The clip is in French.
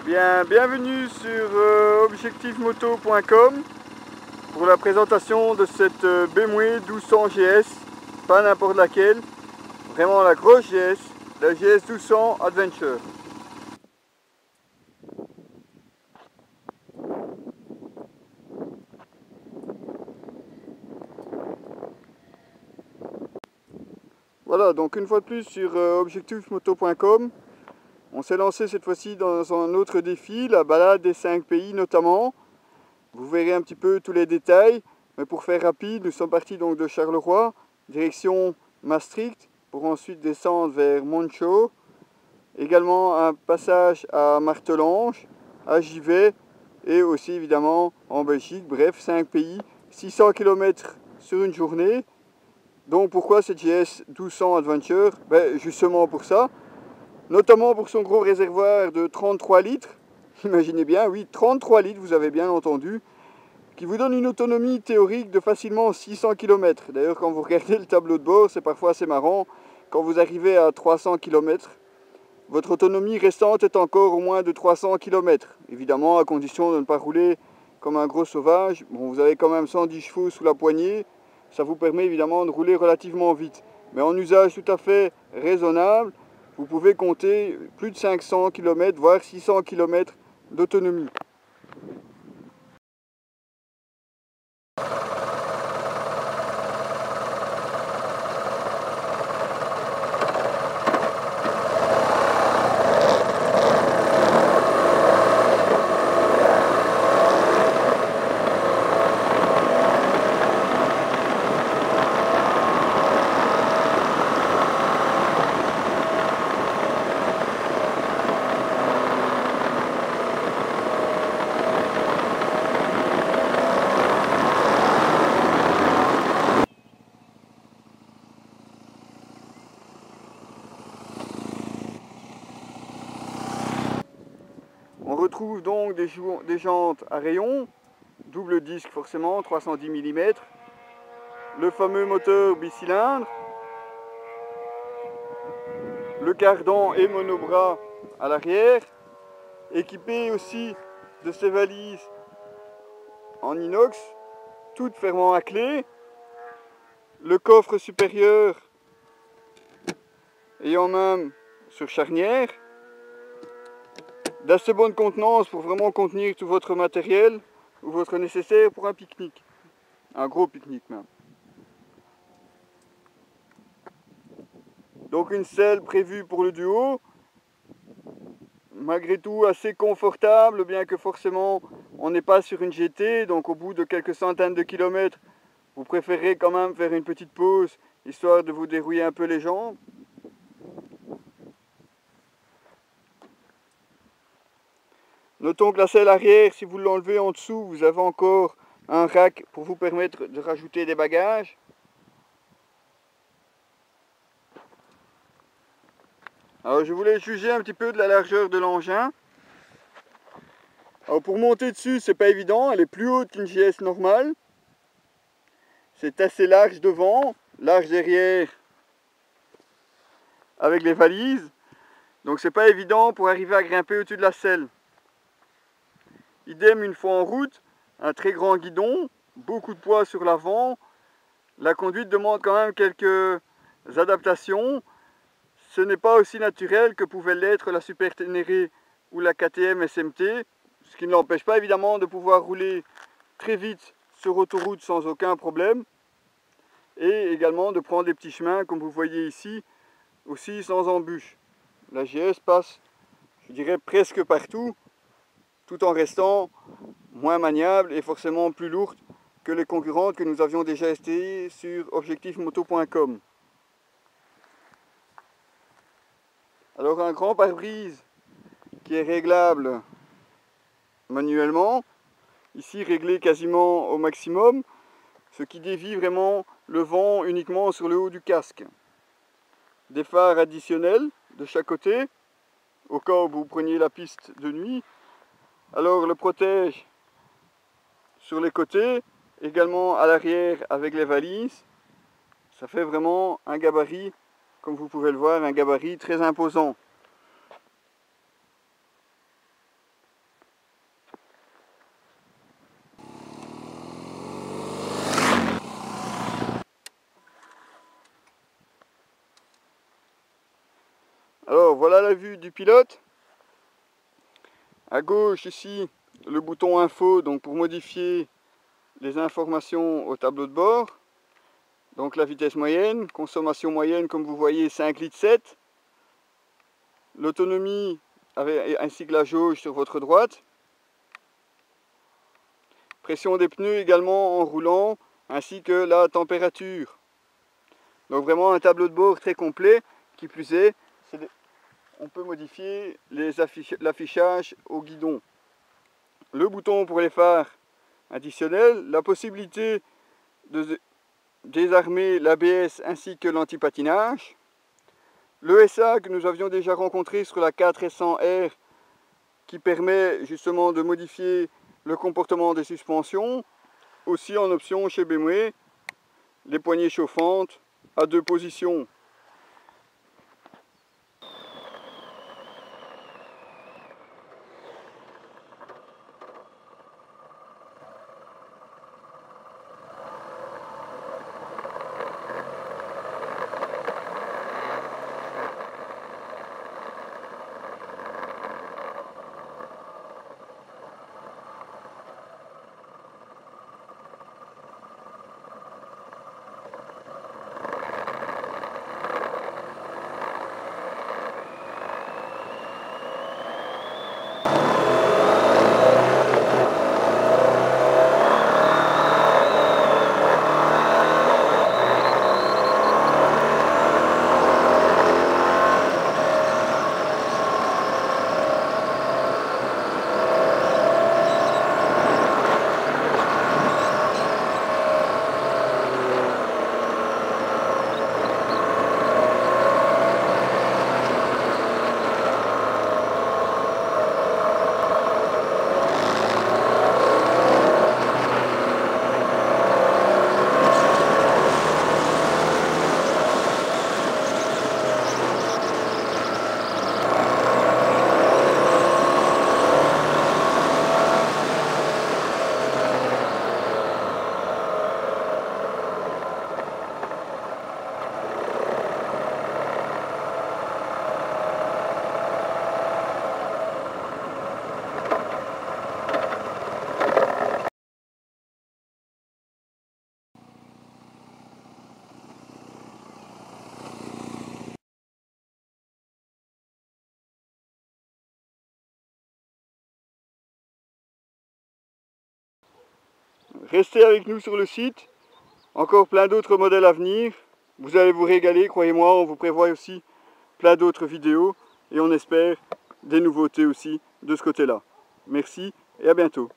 Eh bien, bienvenue sur objectifmoto.com pour la présentation de cette BMW 1200 GS, pas n'importe laquelle, vraiment la grosse GS, la GS 1200 Adventure. Voilà, donc une fois de plus sur objectifmoto.com, on s'est lancé cette fois-ci dans un autre défi, la balade des 5 pays notamment. Vous verrez un petit peu tous les détails, mais pour faire rapide, nous sommes partis donc de Charleroi, direction Maastricht, pour ensuite descendre vers Monschau. Également un passage à Martelange, à Givet et aussi évidemment en Belgique. Bref, 5 pays, 600 km sur une journée. Donc pourquoi cette GS 1200 Adventure? Justement pour ça, notamment pour son gros réservoir de 33 litres. Imaginez bien, oui, 33 litres, vous avez bien entendu, qui vous donne une autonomie théorique de facilement 600 km. D'ailleurs, quand vous regardez le tableau de bord, c'est parfois assez marrant. Quand vous arrivez à 300 km, votre autonomie restante est encore au moins de 300 km. Évidemment, à condition de ne pas rouler comme un gros sauvage. Bon, vous avez quand même 110 chevaux sous la poignée. Ça vous permet évidemment de rouler relativement vite. Mais en usage tout à fait raisonnable, vous pouvez compter plus de 500 km, voire 600 km d'autonomie. On retrouve donc des jantes à rayons, double disque forcément, 310 mm, le fameux moteur bicylindre, le cardan et monobras à l'arrière, équipé aussi de ces valises en inox, toutes fermant à clé, le coffre supérieur ayant même sur charnière, d'assez bonne contenance pour vraiment contenir tout votre matériel ou votre nécessaire pour un pique-nique, un gros pique-nique même. Donc une selle prévue pour le duo, malgré tout assez confortable, bien que forcément on n'est pas sur une GT, donc au bout de quelques centaines de kilomètres, vous préférez quand même faire une petite pause, histoire de vous dérouiller un peu les jambes. Notons que la selle arrière, si vous l'enlevez en dessous, vous avez encore un rack pour vous permettre de rajouter des bagages. Alors je voulais juger un petit peu de la largeur de l'engin. Alors pour monter dessus, c'est pas évident, elle est plus haute qu'une GS normale. C'est assez large devant, large derrière avec les valises. Donc c'est pas évident pour arriver à grimper au-dessus de la selle. Idem une fois en route, un très grand guidon, beaucoup de poids sur l'avant. La conduite demande quand même quelques adaptations. Ce n'est pas aussi naturel que pouvait l'être la Super Ténéré ou la KTM SMT, ce qui ne l'empêche pas évidemment de pouvoir rouler très vite sur autoroute sans aucun problème, et également de prendre des petits chemins comme vous voyez ici, aussi sans embûches. La GS passe, je dirais, presque partout, tout en restant moins maniable et forcément plus lourde que les concurrentes que nous avions déjà essayées sur objectifmoto.com. Alors un grand pare-brise qui est réglable manuellement, ici réglé quasiment au maximum, ce qui dévie vraiment le vent uniquement sur le haut du casque. Des phares additionnels de chaque côté, au cas où vous preniez la piste de nuit. Alors le protège sur les côtés, également à l'arrière avec les valises. Ça fait vraiment un gabarit, comme vous pouvez le voir, un gabarit très imposant. Alors voilà la vue du pilote. À gauche ici, le bouton info, donc pour modifier les informations au tableau de bord. Donc la vitesse moyenne, consommation moyenne comme vous voyez 5,7 litres. L'autonomie ainsi que la jauge sur votre droite. Pression des pneus également en roulant, ainsi que la température. Donc vraiment un tableau de bord très complet. Qui plus est, on peut modifier l'affichage au guidon. Le bouton pour les phares additionnels, la possibilité de désarmer l'ABS ainsi que l'antipatinage. Le SA que nous avions déjà rencontré sur la 400R qui permet justement de modifier le comportement des suspensions. Aussi en option chez BMW, les poignées chauffantes à 2 positions. Restez avec nous sur le site, encore plein d'autres modèles à venir. Vous allez vous régaler, croyez-moi, on vous prévoit aussi plein d'autres vidéos et on espère des nouveautés aussi de ce côté-là. Merci et à bientôt.